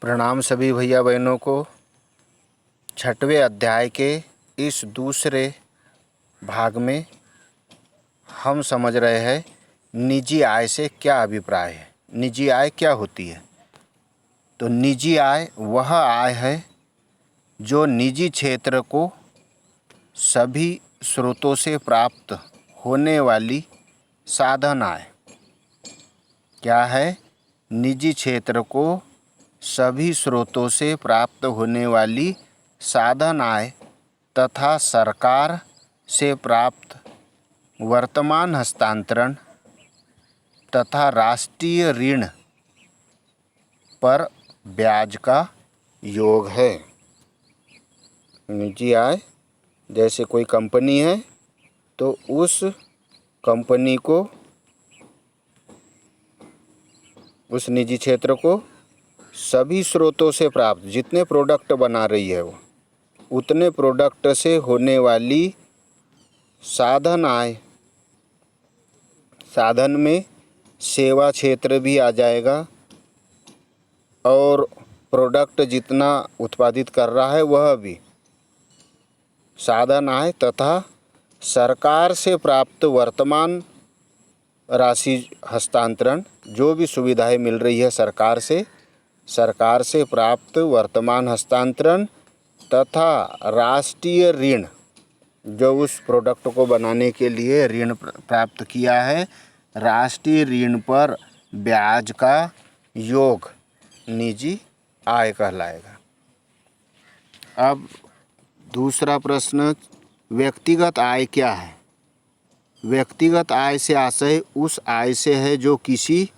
प्रणाम सभी भैया बहनों को। छठवें अध्याय के इस दूसरे भाग में हम समझ रहे हैं निजी आय से क्या अभिप्राय है। निजी आय क्या होती है? तो निजी आय वह आय है जो निजी क्षेत्र को सभी स्रोतों से प्राप्त होने वाली साधन आय। क्या है? निजी क्षेत्र को सभी स्रोतों से प्राप्त होने वाली साधन आय तथा सरकार से प्राप्त वर्तमान हस्तांतरण तथा राष्ट्रीय ऋण पर ब्याज का योग है। निजी आय जैसे कोई कंपनी है तो उस कंपनी को, उस निजी क्षेत्र को सभी स्रोतों से प्राप्त, जितने प्रोडक्ट बना रही है वो उतने प्रोडक्ट से होने वाली साधन आय। साधन में सेवा क्षेत्र भी आ जाएगा और प्रोडक्ट जितना उत्पादित कर रहा है वह भी साधन आय तथा सरकार से प्राप्त वर्तमान राशि हस्तांतरण, जो भी सुविधाएं मिल रही है सरकार से प्राप्त वर्तमान हस्तांतरण तथा राष्ट्रीय ऋण, जो उस प्रोडक्ट को बनाने के लिए ऋण प्राप्त किया है, राष्ट्रीय ऋण पर ब्याज का योग निजी आय कहलाएगा। अब दूसरा प्रश्न, व्यक्तिगत आय क्या है? व्यक्तिगत आय से आशय उस आय से है जो किसी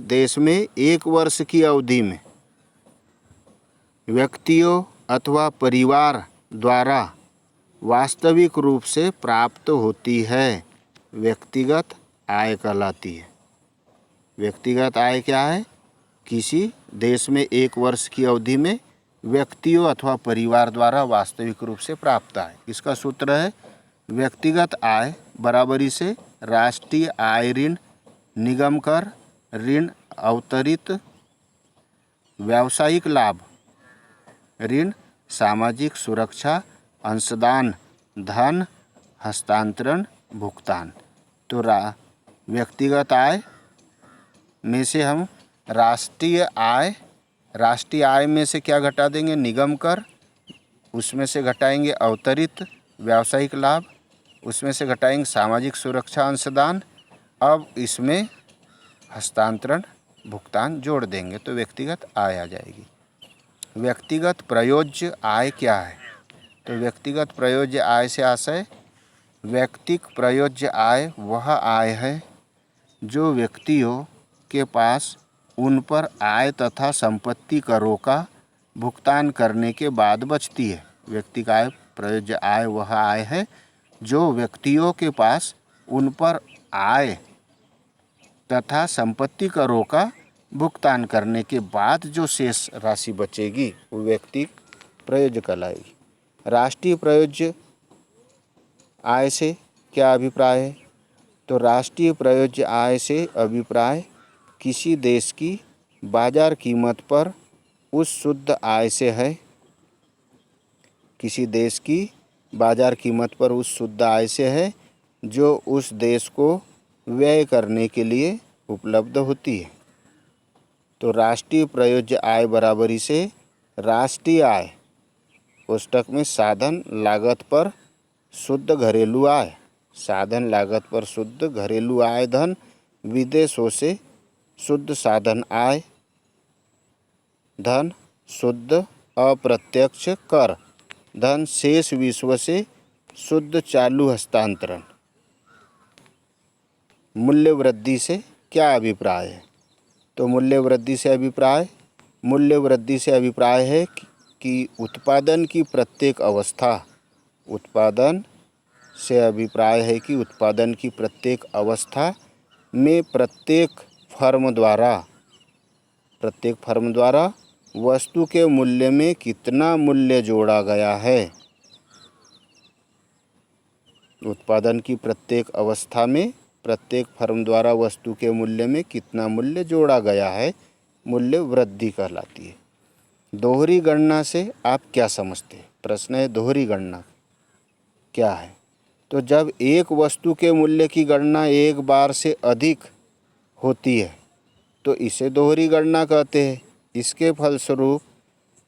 देश में एक वर्ष की अवधि में व्यक्तियों अथवा परिवार द्वारा वास्तविक रूप से प्राप्त होती है, व्यक्तिगत आय कहलाती है। व्यक्तिगत आय क्या है? किसी देश में एक वर्ष की अवधि में व्यक्तियों अथवा परिवार द्वारा वास्तविक रूप से प्राप्त आय। इसका सूत्र है व्यक्तिगत आय बराबरी से राष्ट्रीय आय ऋण निगम कर ऋण अवतरित व्यावसायिक लाभ ऋण सामाजिक सुरक्षा अंशदान धन हस्तांतरण भुगतान। तो व्यक्तिगत आय में से हम राष्ट्रीय आय में से क्या घटा देंगे? निगम कर। उसमें से घटाएंगे अवतरित व्यावसायिक लाभ, उसमें से घटाएंगे सामाजिक सुरक्षा अंशदान। अब इसमें हस्तांतरण भुगतान जोड़ देंगे तो व्यक्तिगत आय आ जाएगी। व्यक्तिगत प्रयोज्य आय क्या है? तो व्यक्तिगत प्रयोज्य आय से आशय व्यक्तिक प्रयोज्य आय वह आय है जो व्यक्तियों के पास उन पर आय तथा संपत्ति करों का भुगतान करने के बाद बचती है। व्यक्तिगत आय प्रयोज्य आय वह आय है जो व्यक्तियों के पास उन पर आय तथा संपत्ति करों का भुगतान करने के बाद जो शेष राशि बचेगी वो व्यक्ति प्रयोज्य कहलाएगी। राष्ट्रीय प्रयोज्य आय से क्या अभिप्राय है? तो राष्ट्रीय प्रयोज्य आय से अभिप्राय किसी देश की बाजार कीमत पर उस शुद्ध आय से है। किसी देश की बाजार कीमत पर उस शुद्ध आय से है जो उस देश को व्यय करने के लिए उपलब्ध होती है। तो राष्ट्रीय प्रयोज्य आय बराबरी से राष्ट्रीय आय कोष्टक में साधन लागत पर शुद्ध घरेलू आय, साधन लागत पर शुद्ध घरेलू आय धन विदेशों से शुद्ध साधन आय धन शुद्ध अप्रत्यक्ष कर धन शेष विश्व से शुद्ध चालू हस्तांतरण। मूल्य वृद्धि से क्या अभिप्राय है? तो मूल्य वृद्धि से अभिप्राय है कि उत्पादन की प्रत्येक अवस्था में प्रत्येक फर्म द्वारा वस्तु के मूल्य में कितना मूल्य जोड़ा गया है। उत्पादन की प्रत्येक अवस्था में प्रत्येक फर्म द्वारा वस्तु के मूल्य में कितना मूल्य जोड़ा गया है, मूल्य वृद्धि कहलाती है। दोहरी गणना से आप क्या समझते हैं? प्रश्न है दोहरी गणना क्या है? तो जब एक वस्तु के मूल्य की गणना एक बार से अधिक होती है तो इसे दोहरी गणना कहते हैं। इसके फलस्वरूप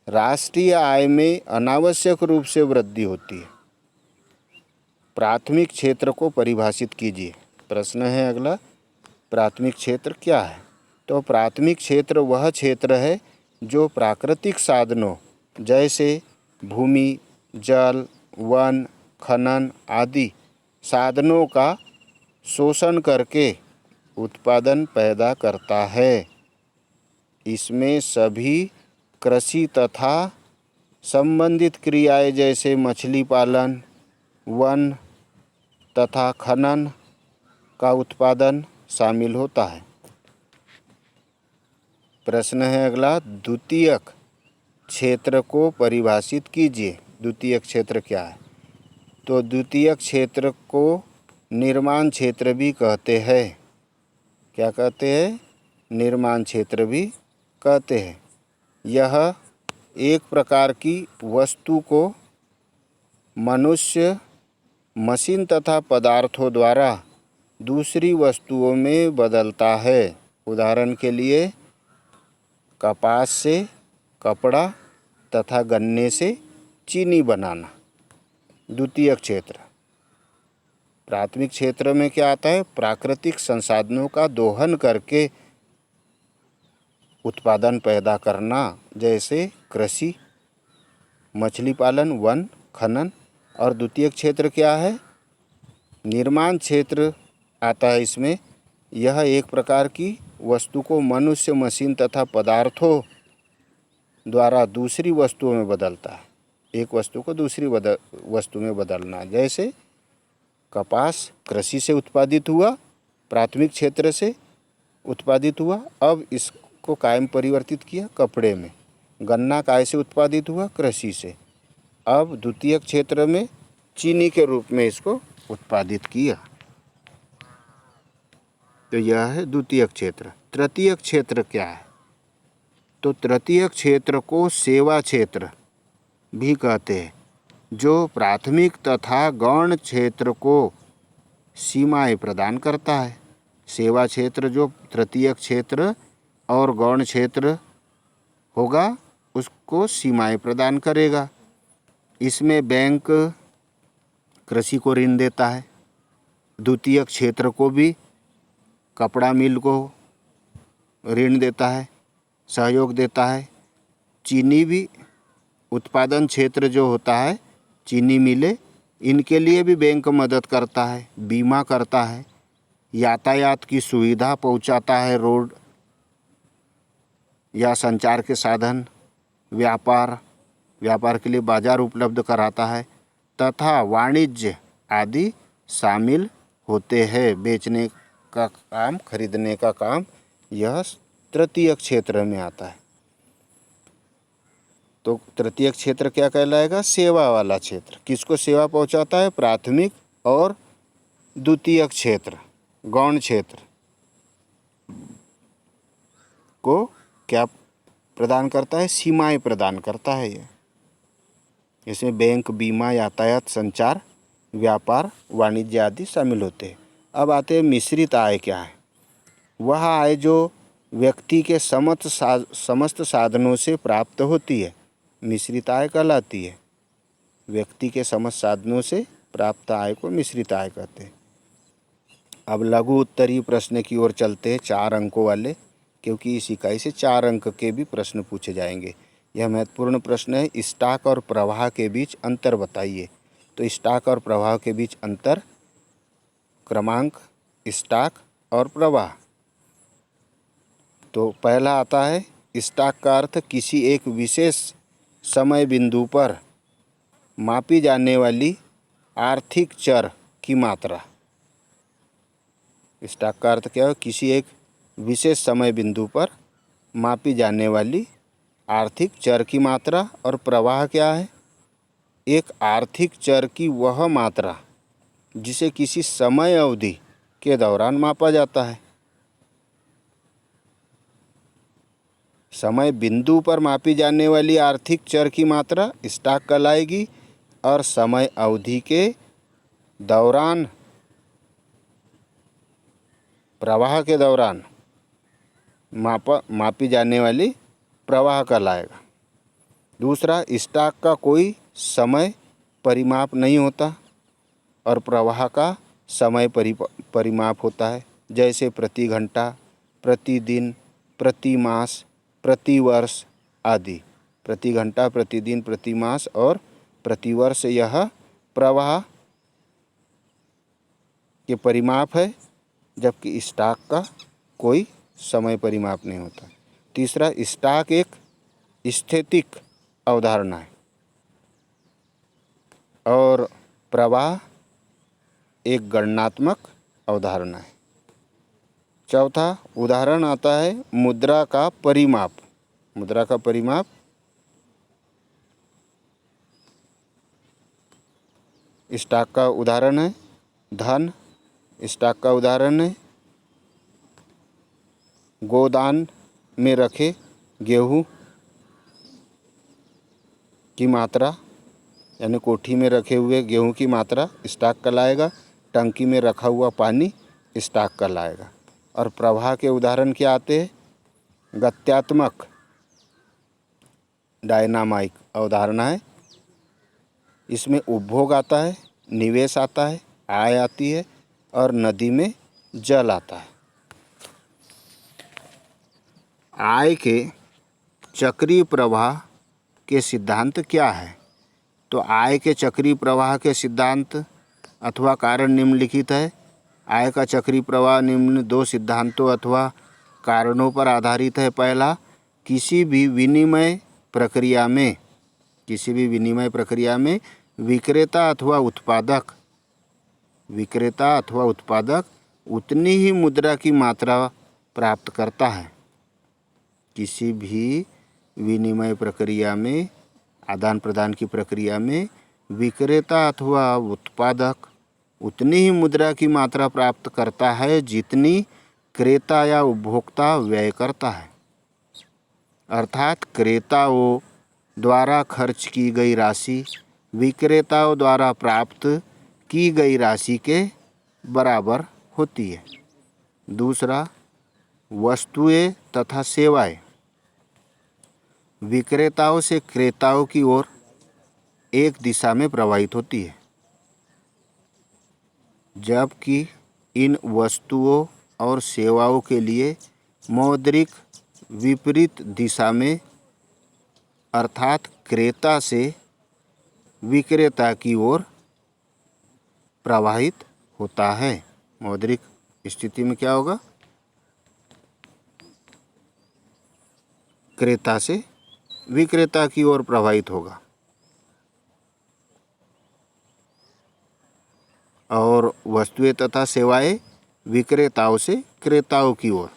राष्ट्रीय आय में अनावश्यक रूप से वृद्धि होती है। प्राथमिक क्षेत्र को परिभाषित कीजिए। प्रश्न है अगला, प्राथमिक क्षेत्र क्या है? तो प्राथमिक क्षेत्र वह क्षेत्र है जो प्राकृतिक साधनों जैसे भूमि, जल, वन, खनन आदि साधनों का शोषण करके उत्पादन पैदा करता है। इसमें सभी कृषि तथा संबंधित क्रियाएं जैसे मछली पालन, वन तथा खनन का उत्पादन शामिल होता है। प्रश्न है अगला, द्वितीयक क्षेत्र को परिभाषित कीजिए। द्वितीयक क्षेत्र क्या है? तो द्वितीयक क्षेत्र को निर्माण क्षेत्र भी कहते हैं। क्या कहते हैं? निर्माण क्षेत्र भी कहते हैं। यह एक प्रकार की वस्तु को मनुष्य, मशीन तथा पदार्थों द्वारा दूसरी वस्तुओं में बदलता है। उदाहरण के लिए कपास से कपड़ा तथा गन्ने से चीनी बनाना। द्वितीयक क्षेत्र। प्राथमिक क्षेत्र में क्या आता है? प्राकृतिक संसाधनों का दोहन करके उत्पादन पैदा करना जैसे कृषि, मछली पालन, वन, खनन। और द्वितीयक क्षेत्र क्या है? निर्माण क्षेत्र आता है इसमें। यह एक प्रकार की वस्तु को मनुष्य, मशीन तथा पदार्थों द्वारा दूसरी वस्तुओं में बदलता है। एक वस्तु को दूसरी वस्तु में बदलना, जैसे कपास कृषि से उत्पादित हुआ, प्राथमिक क्षेत्र से उत्पादित हुआ, अब इसको कायम परिवर्तित किया कपड़े में। गन्ना काय से उत्पादित हुआ? कृषि से। अब द्वितीयक क्षेत्र में चीनी के रूप में इसको उत्पादित किया। तो यह है द्वितीयक क्षेत्र। तृतीयक क्षेत्र क्या है? तो तृतीयक क्षेत्र को सेवा क्षेत्र भी कहते हैं, जो प्राथमिक तथा गौण क्षेत्र को सीमाएं प्रदान करता है। सेवा क्षेत्र जो तृतीयक क्षेत्र और गौण क्षेत्र होगा उसको सीमाएं प्रदान करेगा। इसमें बैंक कृषि को ऋण देता है, द्वितीयक क्षेत्र को भी कपड़ा मिल को ऋण देता है, सहयोग देता है। चीनी भी उत्पादन क्षेत्र जो होता है, चीनी मिले, इनके लिए भी बैंक मदद करता है, बीमा करता है, यातायात की सुविधा पहुंचाता है, रोड या संचार के साधन, व्यापार के लिए बाजार उपलब्ध कराता है तथा वाणिज्य आदि शामिल होते हैं। बेचने का काम, खरीदने का काम यह तृतीयक क्षेत्र में आता है। तो तृतीयक क्षेत्र क्या कहलाएगा? सेवा वाला क्षेत्र। किसको सेवा पहुंचाता है? प्राथमिक और द्वितीयक क्षेत्र, गौण क्षेत्र को क्या प्रदान करता है? सीमाएं प्रदान करता है। यह इसमें बैंक, बीमा, यातायात, संचार, व्यापार, वाणिज्य आदि शामिल होते हैं। अब आते हैं मिश्रित आय क्या है? वह आय जो व्यक्ति के समस्त साधनों से प्राप्त होती है, मिश्रित आय कहलाती है। व्यक्ति के समस्त साधनों से प्राप्त आय को मिश्रित आय कहते हैं। अब लघु उत्तरीय प्रश्न की ओर चलते हैं, 4 अंकों वाले, क्योंकि इस इकाई से 4 अंक के भी प्रश्न पूछे जाएंगे। यह महत्वपूर्ण प्रश्न है। स्टॉक और प्रवाह के बीच अंतर बताइए। तो स्टॉक और प्रवाह के बीच अंतर, क्रमांक, स्टॉक और प्रवाह। तो पहला आता है स्टॉक का अर्थ किसी एक विशेष समय बिंदु पर मापी जाने वाली आर्थिक चर की मात्रा। स्टॉक का अर्थ क्या है? किसी एक विशेष समय बिंदु पर मापी जाने वाली आर्थिक चर की मात्रा। और प्रवाह क्या है? एक आर्थिक चर की वह मात्रा जिसे किसी समय अवधि के दौरान मापा जाता है। समय बिंदु पर मापी जाने वाली आर्थिक चर की मात्रा स्टॉक कहलाएगी और समय अवधि के दौरान प्रवाह के दौरान मापी जाने वाली प्रवाह कहलाएगा। दूसरा, स्टॉक का कोई समय परिमाप नहीं होता और प्रवाह का समय परिमाप होता है, जैसे प्रति घंटा, प्रति दिन, प्रति मास, प्रति वर्ष आदि। प्रति घंटा, प्रति दिन, प्रति मास और प्रति वर्ष यह प्रवाह के परिमाप है, जबकि स्टॉक का कोई समय परिमाप नहीं होता। तीसरा, स्टॉक एक स्थैतिक अवधारणा है और प्रवाह एक गणनात्मक अवधारणा है। चौथा उदाहरण आता है मुद्रा का परिमाप। मुद्रा का परिमाप स्टॉक का उदाहरण है। धन स्टॉक का उदाहरण है। गोदान में रखे गेहूं की मात्रा यानी कोठी में रखे हुए गेहूं की मात्रा स्टॉक कहलाएगा। टंकी में रखा हुआ पानी स्टॉक कहलाएगा। और प्रवाह के उदाहरण क्या आते हैं? गत्यात्मक डायनामाइक अवधारणा है। इसमें उपभोग आता है, निवेश आता है, आय आती है और नदी में जल आता है। आय के चक्रीय प्रवाह के सिद्धांत क्या है? तो आय के चक्रीय प्रवाह के सिद्धांत अथवा कारण निम्नलिखित है। आय का चक्रीय प्रवाह निम्न दो सिद्धांतों अथवा कारणों पर आधारित है। पहला, किसी भी विनिमय प्रक्रिया में विक्रेता अथवा उत्पादक उतनी ही मुद्रा की मात्रा प्राप्त करता है। किसी भी विनिमय प्रक्रिया में, आदान प्रदान की प्रक्रिया में विक्रेता अथवा उत्पादक उतनी ही मुद्रा की मात्रा प्राप्त करता है जितनी क्रेता या उपभोक्ता व्यय करता है। अर्थात क्रेताओं द्वारा खर्च की गई राशि विक्रेताओं द्वारा प्राप्त की गई राशि के बराबर होती है। दूसरा, वस्तुएं तथा सेवाएं विक्रेताओं से क्रेताओं की ओर एक दिशा में प्रवाहित होती है, जबकि इन वस्तुओं और सेवाओं के लिए मौद्रिक विपरीत दिशा में अर्थात क्रेता से विक्रेता की ओर प्रवाहित होता है। मौद्रिक स्थिति में क्या होगा? क्रेता से विक्रेता की ओर प्रवाहित होगा और वस्तुएं तथा सेवाएं विक्रेताओं से क्रेताओं की ओर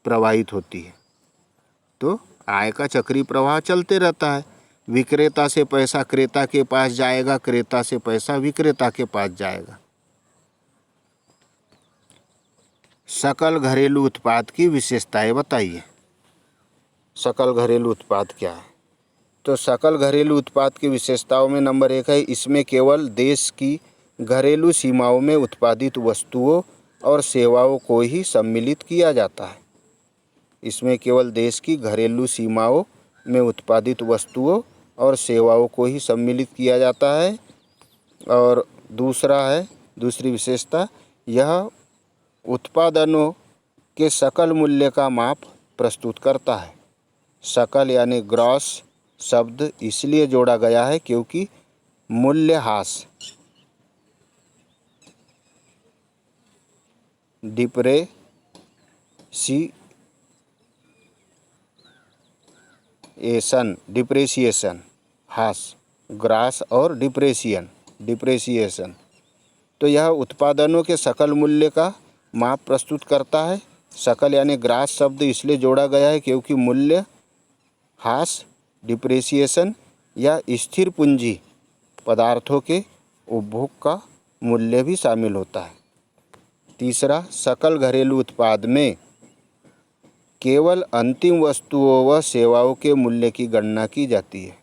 प्रवाहित होती है। तो आय का चक्रीय प्रवाह चलते रहता है। विक्रेता से पैसा क्रेता के पास जाएगा, क्रेता से पैसा विक्रेता के पास जाएगा। सकल घरेलू उत्पाद की विशेषताएं बताइए। सकल घरेलू उत्पाद क्या है? तो सकल घरेलू उत्पाद की विशेषताओं में नंबर 1 है, इसमें केवल देश की घरेलू सीमाओं में उत्पादित वस्तुओं और सेवाओं को ही सम्मिलित किया जाता है। इसमें केवल देश की घरेलू सीमाओं में उत्पादित वस्तुओं और सेवाओं को ही सम्मिलित किया जाता है। और दूसरी विशेषता, यह उत्पादनों के सकल मूल्य का माप प्रस्तुत करता है। सकल यानी ग्रॉस शब्द इसलिए जोड़ा गया है क्योंकि मूल्यह्रास डिप्रेशिएशन हास ग्रास और डिप्रेशिएशन तो यह उत्पादनों के सकल मूल्य का माप प्रस्तुत करता है। सकल यानी ग्रास शब्द इसलिए जोड़ा गया है क्योंकि मूल्य ह्रास डिप्रेशिएशन या स्थिर पूंजी पदार्थों के उपभोग का मूल्य भी शामिल होता है। तीसरा, सकल घरेलू उत्पाद में केवल अंतिम वस्तुओं व सेवाओं के मूल्य की गणना की जाती है।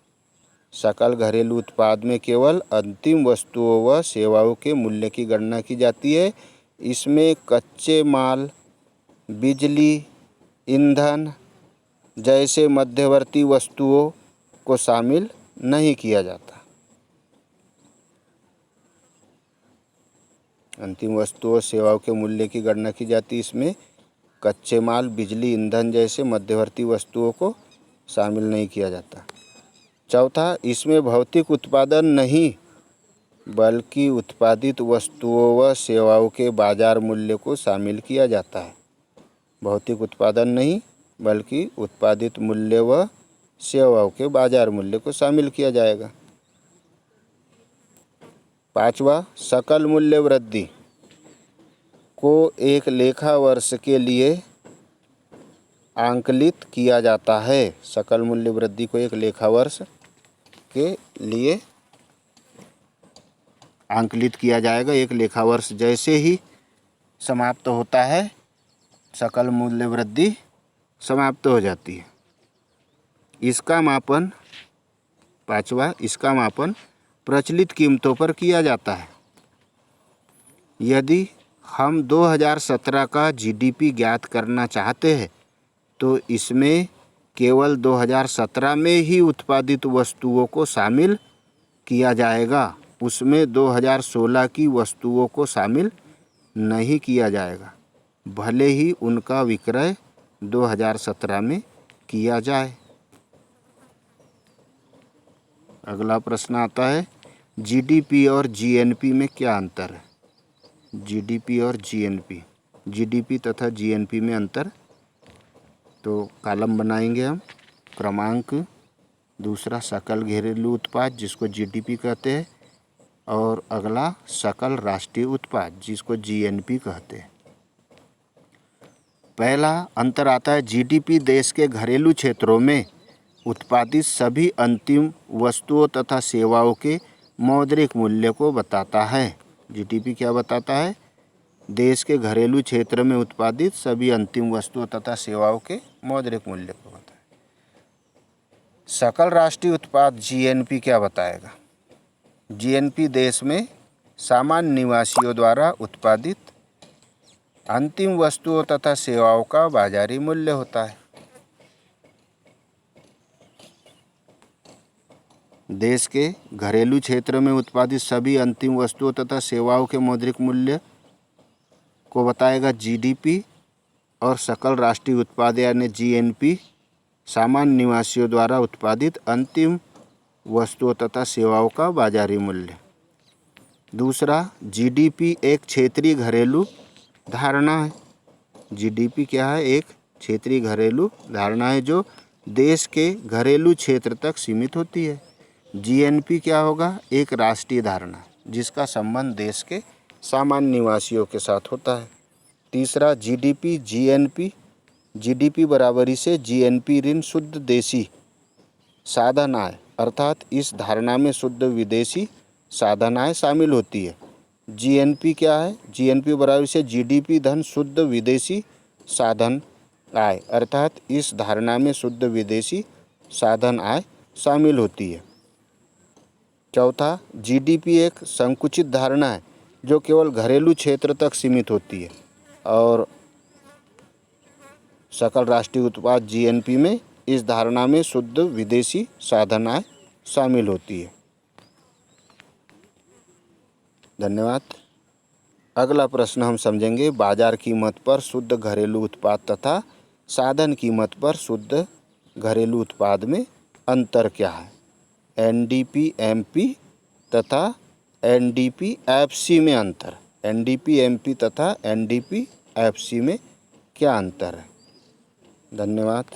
सकल घरेलू उत्पाद में केवल अंतिम वस्तुओं व सेवाओं के मूल्य की गणना की जाती है। इसमें कच्चे माल, बिजली, ईंधन जैसे मध्यवर्ती वस्तुओं को शामिल नहीं किया जाता। अंतिम वस्तुओं और सेवाओं के मूल्य की गणना की जाती है। इसमें कच्चे माल, बिजली, ईंधन जैसे मध्यवर्ती वस्तुओं को शामिल नहीं किया जाता। चौथा, इसमें भौतिक उत्पादन नहीं बल्कि उत्पादित वस्तुओं व सेवाओं के बाजार मूल्य को शामिल किया जाता है। भौतिक उत्पादन नहीं बल्कि उत्पादित मूल्य व सेवाओं के बाजार मूल्य को शामिल किया जाएगा। पांचवा, सकल मूल्य वृद्धि को एक लेखा वर्ष के लिए आंकलित किया जाता है। सकल मूल्य वृद्धि को एक लेखा वर्ष के लिए आंकलित किया जाएगा। एक लेखा वर्ष जैसे ही समाप्त होता है, सकल मूल्य वृद्धि समाप्त हो जाती है। इसका मापन, पांचवा, इसका मापन प्रचलित कीमतों पर किया जाता है। यदि हम 2017 का जीडीपी ज्ञात करना चाहते हैं तो इसमें केवल 2017 में ही उत्पादित वस्तुओं को शामिल किया जाएगा। उसमें 2016 की वस्तुओं को शामिल नहीं किया जाएगा, भले ही उनका विक्रय 2017 में किया जाए। अगला प्रश्न आता है, जीडीपी और जीएनपी में क्या अंतर है? जीडीपी और जीएनपी, जीडीपी तथा जीएनपी में अंतर। तो कॉलम बनाएंगे हम। क्रमांक दूसरा सकल घरेलू उत्पाद जिसको जीडीपी कहते हैं, और अगला सकल राष्ट्रीय उत्पाद जिसको जीएनपी कहते हैं। पहला अंतर आता है, जीडीपी देश के घरेलू क्षेत्रों में उत्पादित सभी अंतिम वस्तुओं तथा सेवाओं के मौद्रिक मूल्य को बताता है। जीडीपी क्या बताता है? देश के घरेलू क्षेत्र में उत्पादित सभी अंतिम वस्तुओं तथा सेवाओं के मौद्रिक मूल्य को बताता है। सकल राष्ट्रीय उत्पाद जीएनपी क्या बताएगा? जीएनपी देश में सामान्य निवासियों द्वारा उत्पादित अंतिम वस्तुओं तथा सेवाओं का बाजारी मूल्य होता है। देश के घरेलू क्षेत्र में उत्पादित सभी अंतिम वस्तुओं तथा सेवाओं के मौद्रिक मूल्य को बताएगा जीडीपी, और सकल राष्ट्रीय उत्पाद यानी जीएनपी सामान्य निवासियों द्वारा उत्पादित अंतिम वस्तुओं तथा सेवाओं का बाजारी मूल्य। दूसरा, जीडीपी एक क्षेत्रीय घरेलू धारणा है। जीडीपी क्या है? एक क्षेत्रीय घरेलू धारणा है जो देश के घरेलू क्षेत्र तक सीमित होती है। जीएनपी क्या होगा? एक राष्ट्रीय धारणा जिसका संबंध देश के सामान्य निवासियों के साथ होता है। तीसरा, जीडीपी जीएनपी, जीडीपी बराबरी से जीएनपी ऋण शुद्ध देशी साधन आय, अर्थात इस धारणा में शुद्ध विदेशी साधन आय शामिल होती है। जीएनपी क्या है? जीएनपी बराबरी से जीडीपी धन शुद्ध विदेशी साधन आय, अर्थात इस धारणा में शुद्ध विदेशी साधन आय शामिल होती है। चौथा, जीडीपी एक संकुचित धारणा है जो केवल घरेलू क्षेत्र तक सीमित होती है, और सकल राष्ट्रीय उत्पाद जीएनपी में इस धारणा में शुद्ध विदेशी साधन आय शामिल होती है। धन्यवाद। अगला प्रश्न हम समझेंगे, बाजार कीमत पर शुद्ध घरेलू उत्पाद तथा साधन कीमत पर शुद्ध घरेलू उत्पाद में अंतर क्या है? एनडीपी एमपी तथा एनडीपी एफसी में अंतर। एनडीपी एमपी तथा एनडीपी एफसी में क्या अंतर है? धन्यवाद।